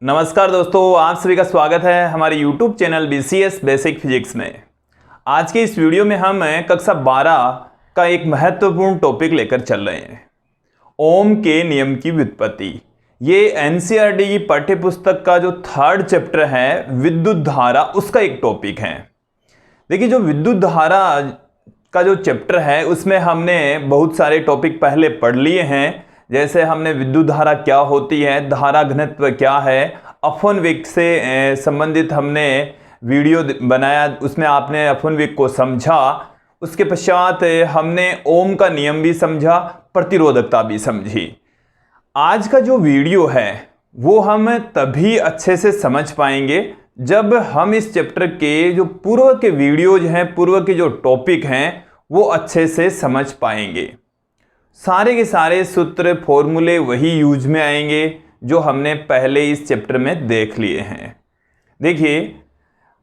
नमस्कार दोस्तों, आप सभी का स्वागत है हमारे YouTube channel BCS basic physics में। आज के इस वीडियो में हम कक्षा 12 का एक महत्वपूर्ण टॉपिक लेकर चल रहे हैं, ओम के नियम की व्युत्पत्ति। ये NCERT की पाठ्य पुस्तक का जो 3rd चैप्टर है विद्युत धारा, उसका एक टॉपिक है। देखिए, जो विद्युत धारा का जो चैप्टर है उसमें हमने बहुत सारे टॉपिक पहले पढ़ लिए हैं। जैसे हमने विद्युत धारा क्या होती है, धारा घनत्व क्या है, अपवन वेग से संबंधित हमने वीडियो बनाया, उसमें आपने अपवन वेग को समझा। उसके पश्चात हमने ओम का नियम भी समझा, प्रतिरोधकता भी समझी। आज का जो वीडियो है वो हम तभी अच्छे से समझ पाएंगे जब हम इस चैप्टर के जो पूर्व के वीडियोज हैं, पूर्व के जो टॉपिक हैं, वो अच्छे से समझ पाएंगे। सारे के सारे सूत्र फॉर्मूले वही यूज में आएंगे जो हमने पहले इस चैप्टर में देख लिए हैं। देखिए,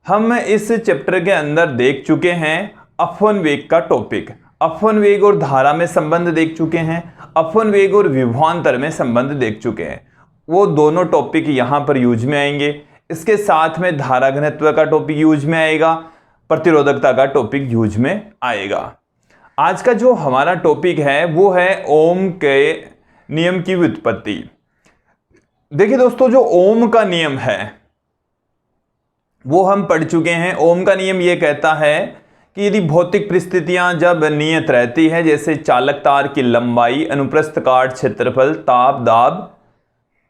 हम इस चैप्टर के अंदर देख चुके हैं अपवन वेग का टॉपिक, अपवन वेग और धारा में संबंध देख चुके हैं, अपवन वेग और विभवांतर में संबंध देख चुके हैं। वो दोनों टॉपिक यहाँ पर यूज में आएंगे। इसके साथ में धारा घनत्व का टॉपिक यूज में आएगा, प्रतिरोधकता का टॉपिक यूज में आएगा। आज का जो हमारा टॉपिक है वो है ओम के नियम की व्युत्पत्ति। देखिए दोस्तों, जो ओम का नियम है वो हम पढ़ चुके हैं। ओम का नियम ये कहता है कि यदि भौतिक परिस्थितियां जब नियत रहती है, जैसे चालक तार की लंबाई, अनुप्रस्थ काट, क्षेत्रफल, ताप, दाब,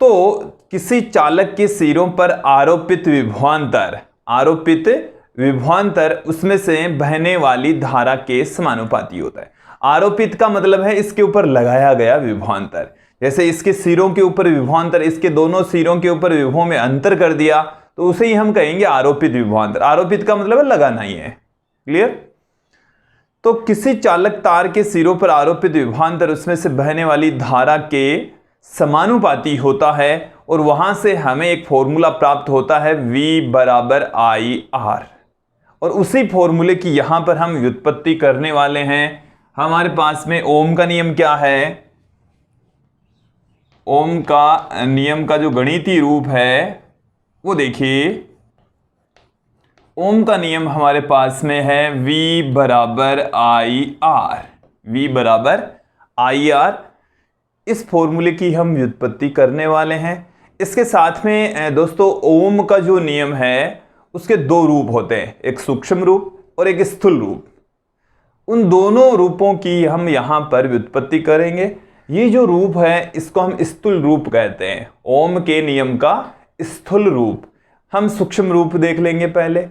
तो किसी चालक के सिरों पर आरोपित विभवांतर उसमें से बहने वाली धारा के समानुपाती होता है। आरोपित का मतलब है इसके ऊपर लगाया गया विभवांतर। जैसे इसके सिरों के ऊपर विभवांतर, इसके दोनों सिरों के ऊपर विभवों में अंतर कर दिया तो उसे ही हम कहेंगे आरोपित विभवांतर। आरोपित का मतलब है लगाना ही है। क्लियर? तो किसी चालक तार के सिरों पर आरोपित विभवांतर उसमें से बहने वाली धारा के समानुपाती होता है और वहां से हमें एक फॉर्मूला प्राप्त होता है V बराबर IR। और उसी फॉर्मूले की यहां पर हम व्युत्पत्ति करने वाले हैं। हमारे पास में ओम का नियम क्या है? ओम का नियम का जो गणितीय रूप है वो देखिए, ओम का नियम हमारे पास में है V बराबर IR। V बराबर IR, इस फॉर्मूले की हम व्युत्पत्ति करने वाले हैं। इसके साथ में दोस्तों, ओम का जो नियम है उसके दो रूप होते हैं, एक सूक्ष्म रूप और एक स्थूल रूप। उन दोनों रूपों की हम यहां पर व्युत्पत्ति करेंगे। ये जो रूप है इसको हम स्थूल रूप कहते हैं, ओम के नियम का स्थूल रूप। हम सूक्ष्म रूप देख लेंगे पहले।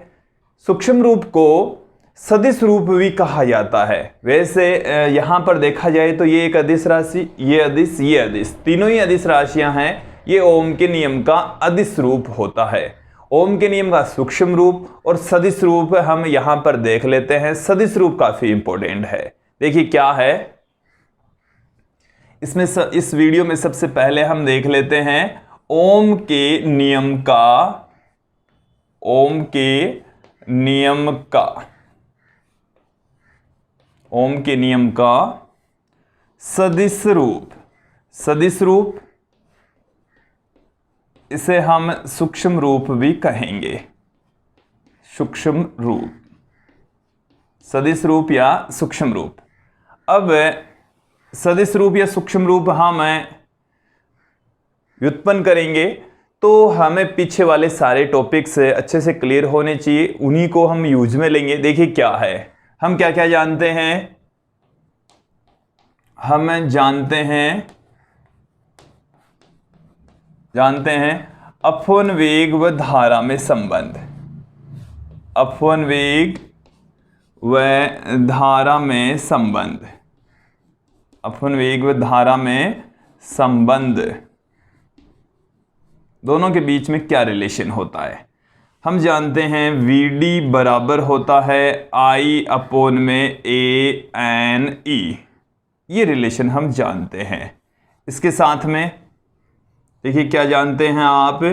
सूक्ष्म रूप को सदिश रूप भी कहा जाता है। वैसे यहां पर देखा जाए तो ये एक अदिश राशि, ये अदिश, ये अदिश, तीनों ही अदिश राशियां हैं। ये ओम के नियम का अदिश रूप होता है। ओम के नियम का सूक्ष्म रूप और सदिश रूप हम यहां पर देख लेते हैं। सदिश रूप काफी इंपॉर्टेंट है। देखिए क्या है इसमें इस वीडियो में सबसे पहले हम देख लेते हैं ओम के नियम का सदिश रूप, इसे हम सूक्ष्म रूप भी कहेंगे। सूक्ष्म रूप, सदिश रूप या सूक्ष्म रूप। अब सदिश रूप या सूक्ष्म रूप हम व्युत्पन्न करेंगे तो हमें पीछे वाले सारे टॉपिक्स अच्छे से क्लियर होने चाहिए, उन्हीं को हम यूज में लेंगे। देखिए क्या है, हम क्या क्या जानते हैं? हम जानते हैं अपवन वेग व धारा में संबंध। अपवन वेग व धारा में संबंध, अपवन वेग व धारा में संबंध, दोनों के बीच में क्या रिलेशन होता है? हम जानते हैं VD बराबर होता है I अपोन में ANE। ये रिलेशन हम जानते हैं। इसके साथ में देखिए क्या जानते हैं आप?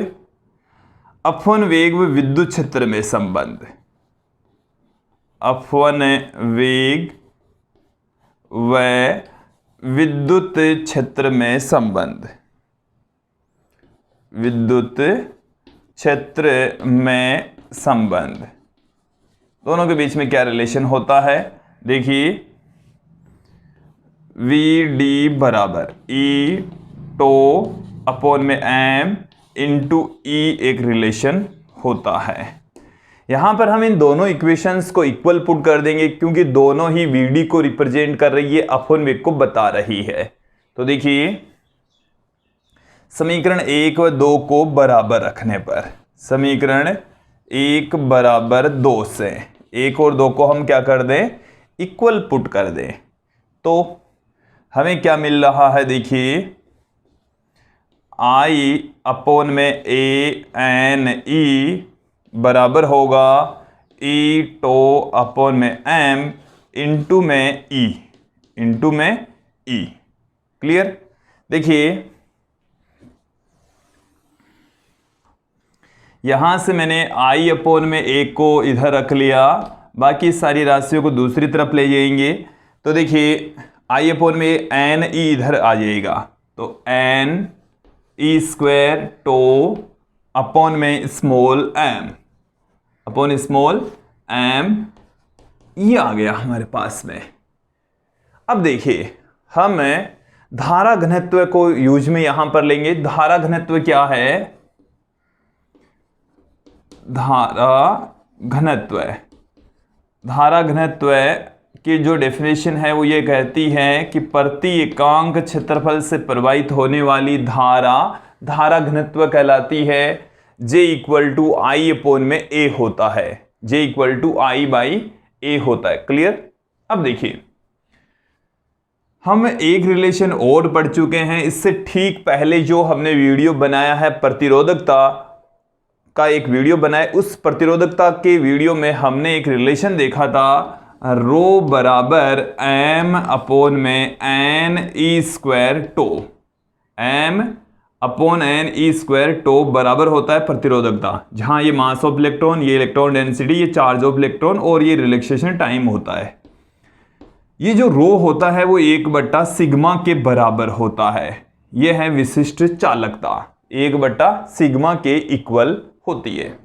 अपवन वेग व विद्युत क्षेत्र में संबंध। अपवन वेग व विद्युत क्षेत्र में संबंध, विद्युत क्षेत्र में संबंध, दोनों के बीच में क्या रिलेशन होता है? देखिए वी डी बराबर ई टो अपॉन में एम इंटू ई एक रिलेशन होता है। यहां पर हम इन दोनों इक्वेशंस को इक्वल पुट कर देंगे क्योंकि दोनों ही वी डी को रिप्रेजेंट कर रही है, अपॉन वेग को बता रही है। तो देखिए समीकरण 1 व 2 को बराबर रखने पर, समीकरण 1 बराबर 2 से 1 और 2 को हम क्या कर दें? इक्वल पुट कर दें। तो हमें क्या मिल रहा है? देखिए आई अपॉन में ए एन ई बराबर होगा ई टो अपॉन में एम इंटू में ई, इंटू में ई। क्लियर? देखिए यहां से मैंने आई अपॉन में ए को इधर रख लिया, बाकी सारी राशियों को दूसरी तरफ ले जाएंगे। तो देखिए आई अपॉन में एन ई इधर आ जाएगा, तो एन ई स्क्वायर टो अपॉन में small m, upon small m, ये आ गया हमारे पास में। अब देखिए हम धारा घनत्व को यूज में यहां पर लेंगे। धारा घनत्व क्या है? धारा घनत्व, धारा घनत्व की जो डेफिनेशन है वो ये कहती है कि प्रति एकांक क्षेत्रफल से प्रवाहित होने वाली धारा धारा घनत्व कहलाती है। J equal to I upon में ए होता है, J equal to I by A होता है। क्लियर? अब देखिए हम एक रिलेशन और पढ़ चुके हैं, इससे ठीक पहले जो हमने वीडियो बनाया है प्रतिरोधकता का एक वीडियो बनाया, उस प्रतिरोधकता के वीडियो में हमने एक रिलेशन देखा था रो बराबर एम अपॉन में एन ई square tau, m upon n ई स्क्वायर टो बराबर होता है प्रतिरोधकता, जहां ये मास ऑफ इलेक्ट्रॉन, ये इलेक्ट्रॉन डेंसिटी, ये चार्ज ऑफ इलेक्ट्रॉन और ये रिलैक्सेशन टाइम होता है। ये जो रो होता है वो 1 सिग्मा के बराबर होता है। ये है विशिष्ट चालकता, 1 सिग्मा के इक्वल होती है।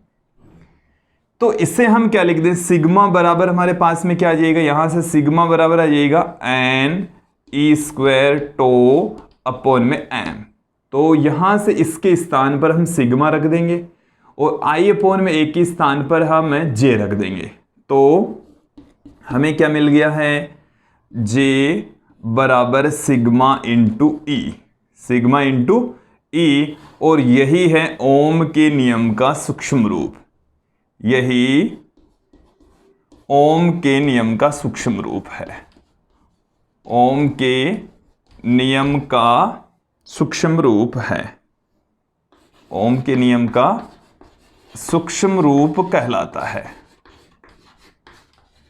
तो इससे हम क्या लिख दें? सिग्मा बराबर हमारे पास में क्या आ जाएगा? यहां से सिग्मा बराबर आ जाएगा एन ई स्क्वायर टो अपॉन में एम। तो यहां से इसके स्थान पर हम सिग्मा रख देंगे और आई अपॉन में ए के स्थान पर हम जे रख देंगे। तो हमें क्या मिल गया है? जे बराबर सिग्मा इंटू ई, सिग्मा इंटू ई, और यही है ओम के नियम का सूक्ष्म रूप, यही ओम के नियम का सूक्ष्म रूप है। ओम के नियम का सूक्ष्म रूप है, ओम के नियम का सूक्ष्म रूप कहलाता है,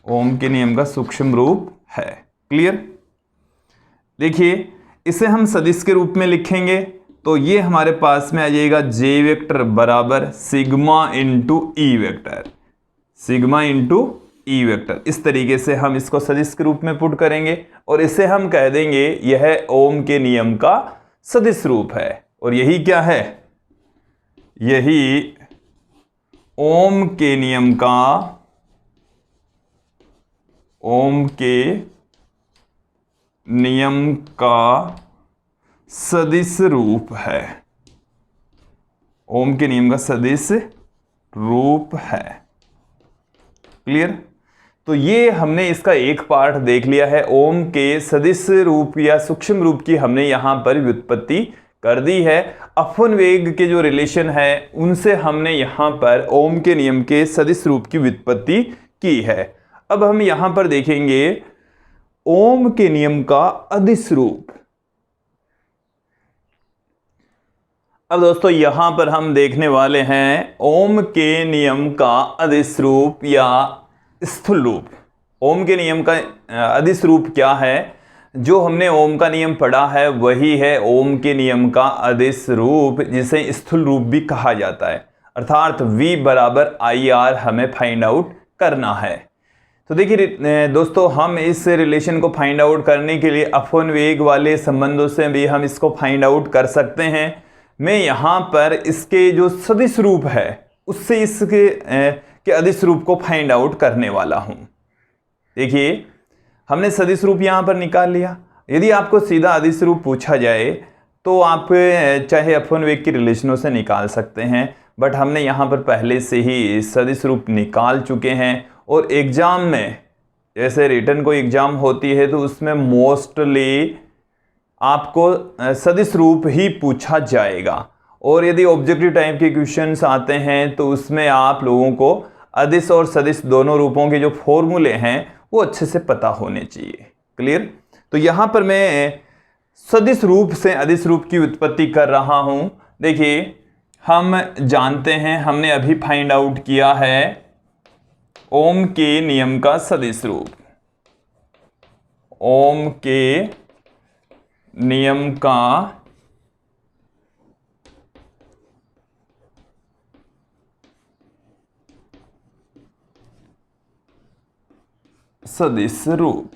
ओम के नियम का सूक्ष्म रूप है। क्लियर? देखिए इसे हम सदिश के रूप में लिखेंगे तो ये हमारे पास में आ जाएगा जे वेक्टर बराबर sigma into e vector, sigma into e vector. इस तरीके से हम इसको सदिश के रूप में पुट करेंगे और इसे हम कह देंगे यह ओम के नियम का सदिश रूप है। और यही क्या है? यही ओम के नियम का, ओम के नियम का सदिश रूप है, ओम के नियम का सदिश रूप है। क्लियर? तो ये हमने इसका एक पार्ट देख लिया है। ओम के सदिश रूप या सूक्ष्म रूप की हमने यहां पर व्युत्पत्ति कर दी है। अपवन वेग के जो रिलेशन है उनसे हमने यहां पर ओम के नियम के सदिश रूप की व्युत्पत्ति की है। अब हम यहां पर देखेंगे ओम के नियम का अदिश रूप। अब दोस्तों यहां पर हम देखने वाले हैं ओम के नियम का अदिश रूप या स्थूल रूप। ओम के नियम का अदिश रूप क्या है? जो हमने ओम का नियम पढ़ा है वही है ओम के नियम का अदिश रूप, जिसे स्थूल रूप भी कहा जाता है। अर्थात V बराबर IR हमें फाइंड आउट करना है। तो देखिए दोस्तों, हम इस रिलेशन को फाइंड आउट करने के लिए अपवन वेग वाले संबंधों से भी हम इसको फाइंड आउट कर सकते हैं। मैं यहाँ पर इसके जो सदिश रूप है उससे इसके के अदिश रूप को फाइंड आउट करने वाला हूँ। देखिए हमने सदिश रूप यहाँ पर निकाल लिया। यदि आपको सीधा अदिश रूप पूछा जाए तो आप चाहे अपन वेग की रिलेशनों से निकाल सकते हैं, बट हमने यहाँ पर पहले से ही सदिश रूप निकाल चुके हैं। और एग्जाम में जैसे रिटन कोई एग्जाम होती है तो उसमें मोस्टली आपको सदिश रूप ही पूछा जाएगा। और यदि ऑब्जेक्टिव टाइप के क्वेश्चंस आते हैं तो उसमें आप लोगों को अदिश और सदिश दोनों रूपों के जो फॉर्मूले हैं वो अच्छे से पता होने चाहिए। क्लियर? तो यहाँ पर मैं सदिश रूप से अदिश रूप की उत्पत्ति कर रहा हूँ। देखिए हम जानते हैं, हमने अभी फाइंड आउट किया है ओम के नियम का सदिश रूप। ओम के नियम का सदिश रूप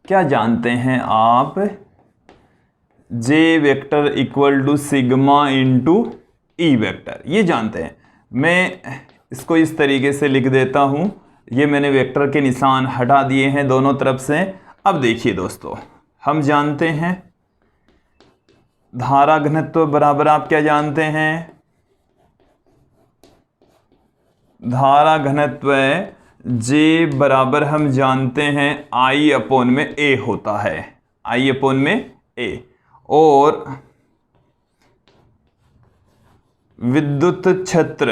क्या जानते हैं आप? J vector equal to sigma into e vector, ये जानते हैं। मैं इसको इस तरीके से लिख देता हूं। ये मैंने वेक्टर के निशान हटा दिए हैं दोनों तरफ से। अब देखिए दोस्तों, हम जानते हैं धारा घनत्व बराबर, आप क्या जानते हैं? धारा घनत्व J बराबर हम जानते हैं I अपॉन में A होता है, I अपॉन में A। और विद्युत क्षेत्र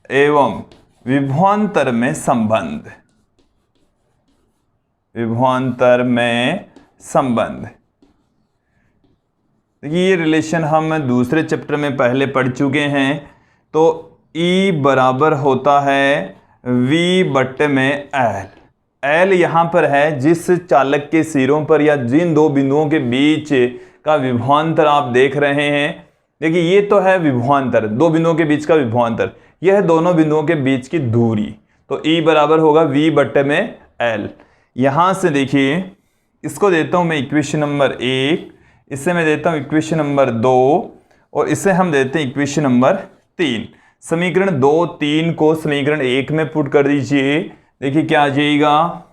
एवं विभवांतर में संबंध, देखिए ये रिलेशन हम दूसरे चैप्टर में पहले पढ़ चुके हैं। तो E बराबर होता है V बट्टे में L। L यहाँ पर है जिस चालक के सिरों पर या जिन दो बिंदुओं के बीच का विभवांतर आप देख रहे हैं। देखिए ये तो है विभवांतर, दो बिंदुओं के बीच का विभवांतर, यह है दोनों बिंदुओं के बीच की दूरी। तो E बराबर होगा V बट्टे में L। यहाँ से देखिए इसको देता हूँ मैं इक्वेशन नंबर 1, इससे मैं देता हूँ इक्वेशन नंबर 2 और इससे हम देते हैं इक्वेशन नंबर 3। समीकरण 2, 3 को समीकरण 1 में पुट कर दीजिए। देखिए क्या आ जाएगा?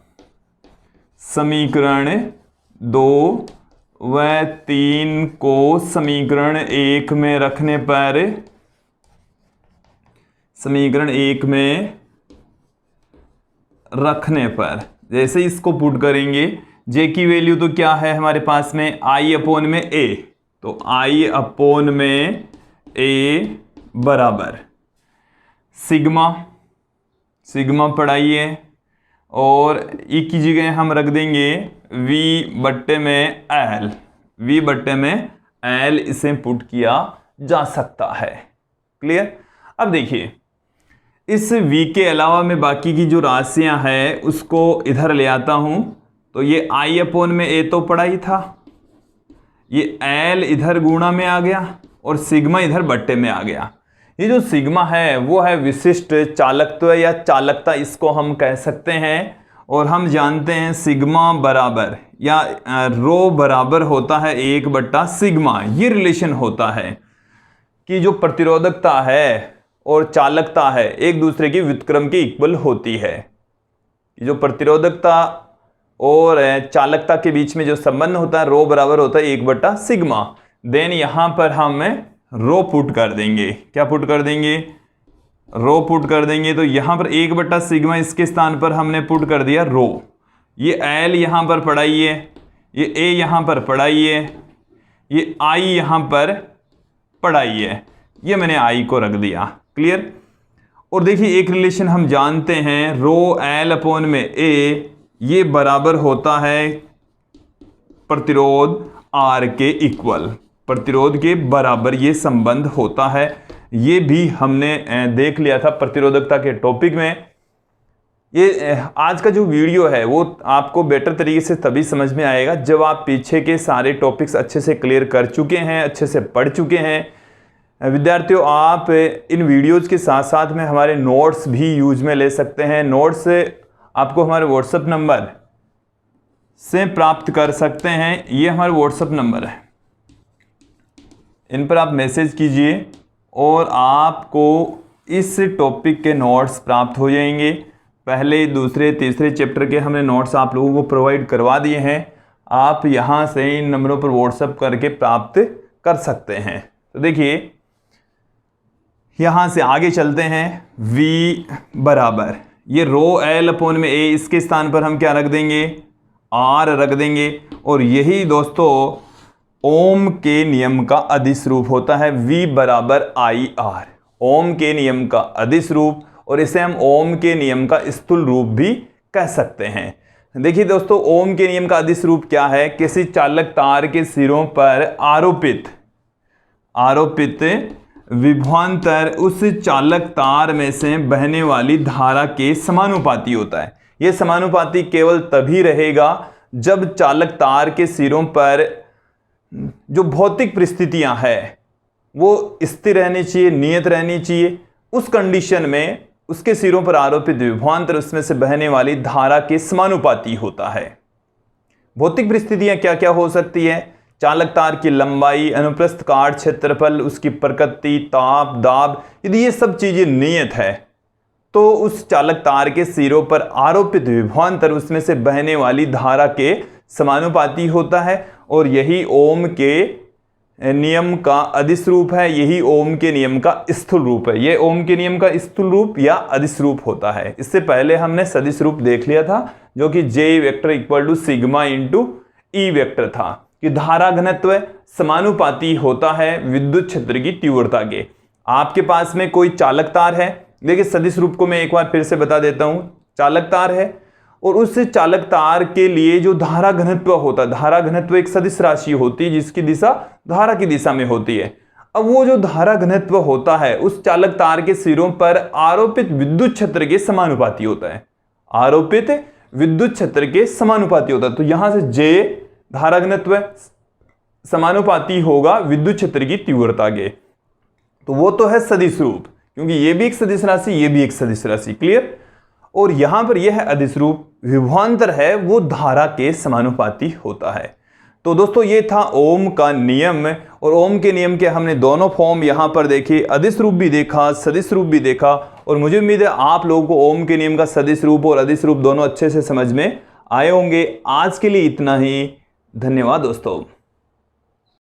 समीकरण 2 व 3 को समीकरण 1 में रखने पर, जैसे इसको पुट करेंगे, J की वैल्यू तो क्या है हमारे पास में? I अपॉन में A। तो I अपॉन में A बराबर सिग्मा पढ़ाइए और E की जगह हम रख देंगे V बट्टे में L, इसे पुट किया जा सकता है। क्लियर? अब देखिए इस V के अलावा मैं बाकी की जो राशियां हैं उसको इधर ले आता हूं। तो ये I अपॉन में A तो पढ़ा ही था, ये L इधर गुणा में आ गया और सिग्मा इधर बट्टे में आ गया। ये जो सिग्मा है वो है विशिष्ट चालकत्व या चालकता, इसको हम कह सकते हैं। और हम जानते हैं सिग्मा बराबर या रो बराबर होता है 1 बट्टा सिग्मा। ये रिलेशन होता है कि जो प्रतिरोधकता है और चालकता है एक दूसरे की व्युत्क्रम के इक्वल होती है। जो प्रतिरोधकता और चालकता के बीच में जो संबंध होता है रो बराबर होता है 1 बट्टा सिग्मा। देन यहां पर हम रो पुट कर देंगे। क्या पुट कर देंगे? रो पुट कर देंगे। तो यहां पर 1 बट्टा सिग्मा इसके स्थान पर हमने पुट कर दिया रो। ये L यहां पर पढ़ाइए, ये A यहां पर पढ़ाइए, ये I यहां पर पढ़ाइए, ये मैंने I को रख दिया। क्लियर? और देखिए एक रिलेशन हम जानते हैं रो L अपॉन में A, ये बराबर होता है प्रतिरोध R के इक्वल, प्रतिरोध के बराबर ये संबंध होता है। ये भी हमने देख लिया था प्रतिरोधकता के टॉपिक में। ये आज का जो वीडियो है वो आपको बेटर तरीके से तभी समझ में आएगा जब आप पीछे के सारे टॉपिक्स अच्छे से क्लियर कर चुके हैं, अच्छे से पढ़ चुके हैं। विद्यार्थियों आप इन वीडियोज़ के साथ साथ में हमारे नोट्स भी यूज में ले सकते हैं। नोट्स आपको हमारे व्हाट्सएप नंबर से प्राप्त कर सकते हैं। ये हमारा व्हाट्सएप नंबर है, इन पर आप मैसेज कीजिए और आपको इस टॉपिक के नोट्स प्राप्त हो जाएंगे। पहले, दूसरे, तीसरे चैप्टर के हमने नोट्स आप लोगों को प्रोवाइड करवा दिए हैं। आप यहाँ से इन नंबरों पर व्हाट्सएप करके प्राप्त कर सकते हैं। तो देखिए यहाँ से आगे चलते हैं। V बराबर ये रो L अपॉन में A, इसके स्थान पर हम क्या रख देंगे, R रख देंगे। और यही दोस्तों ओम के नियम का अदिश रूप होता है। V बराबर IR, ओम के नियम का अदिश रूप, और इसे हम ओम के नियम का स्थूल रूप भी कह सकते हैं। देखिए दोस्तों, ओम के नियम का अदिश रूप क्या है, किसी चालक तार के सिरों पर आरोपित विभवांतर उस चालक तार में से बहने वाली धारा के समानुपाती होता है। यह समानुपाती केवल तभी रहेगा जब चालक तार के सिरों पर जो भौतिक परिस्थितियां हैं वो स्थिर रहनी चाहिए, नियत रहनी चाहिए। उस कंडीशन में उसके सिरों पर आरोपित विभवांतर उसमें से बहने वाली धारा के समानुपाती होता है। भौतिक परिस्थितियां क्या क्या हो सकती है, चालक तार की लंबाई, अनुप्रस्थ काट क्षेत्रफल, उसकी प्रकृति, ताप, दाब, यदि ये सब चीजें नियत है तो उस चालक तार के सिरों पर आरोपित विभवांतर उसमें से बहने वाली धारा के समानुपाती होता है। और यही ओम के नियम का अदिश रूप है, यही ओम के नियम का स्थूल रूप है। यह ओम के नियम का स्थूल रूप या अदिश रूप होता है। इससे पहले हमने सदिश रूप देख लिया था, जो कि J vector equal to sigma into E vector था, कि धारा घनत्व समानुपाती होता है विद्युत क्षेत्र की तीव्रता के। आपके पास में कोई चालक तार है, देखिए सदिश रूप को मैं एक बार फिर से बता देता हूं। चालक तार है और उस चालक तार के लिए जो धारा घनत्व होता है, धारा घनत्व एक सदिश राशि होती है जिसकी दिशा धारा की दिशा में होती है। अब वो जो धारा घनत्व होता है उस चालक तार के सिरों पर आरोपित विद्युत क्षेत्र के समानुपाती होता है, आरोपित विद्युत क्षेत्र के समानुपाती होता है। तो यहां से J धारा घनत्व समानुपाती होगा विद्युत क्षेत्र की तीव्रता के। तो वो तो है सदिश रूप, क्योंकि ये भी एक सदिश राशि, ये भी एक सदिश राशि, क्लियर। और यहां पर यह है अदिश रूप, विभवांतर है वो धारा के समानुपाती होता है। तो दोस्तों ये था ओम का नियम, और ओम के नियम के हमने दोनों फॉर्म यहां पर देखे, अदिश रूप भी देखा, सदिश रूप भी देखा। और मुझे उम्मीद है आप लोगों को ओम के नियम का सदिश रूप और अदिश रूप दोनों अच्छे से समझ में आए होंगे। आज के लिए इतना ही, धन्यवाद दोस्तों।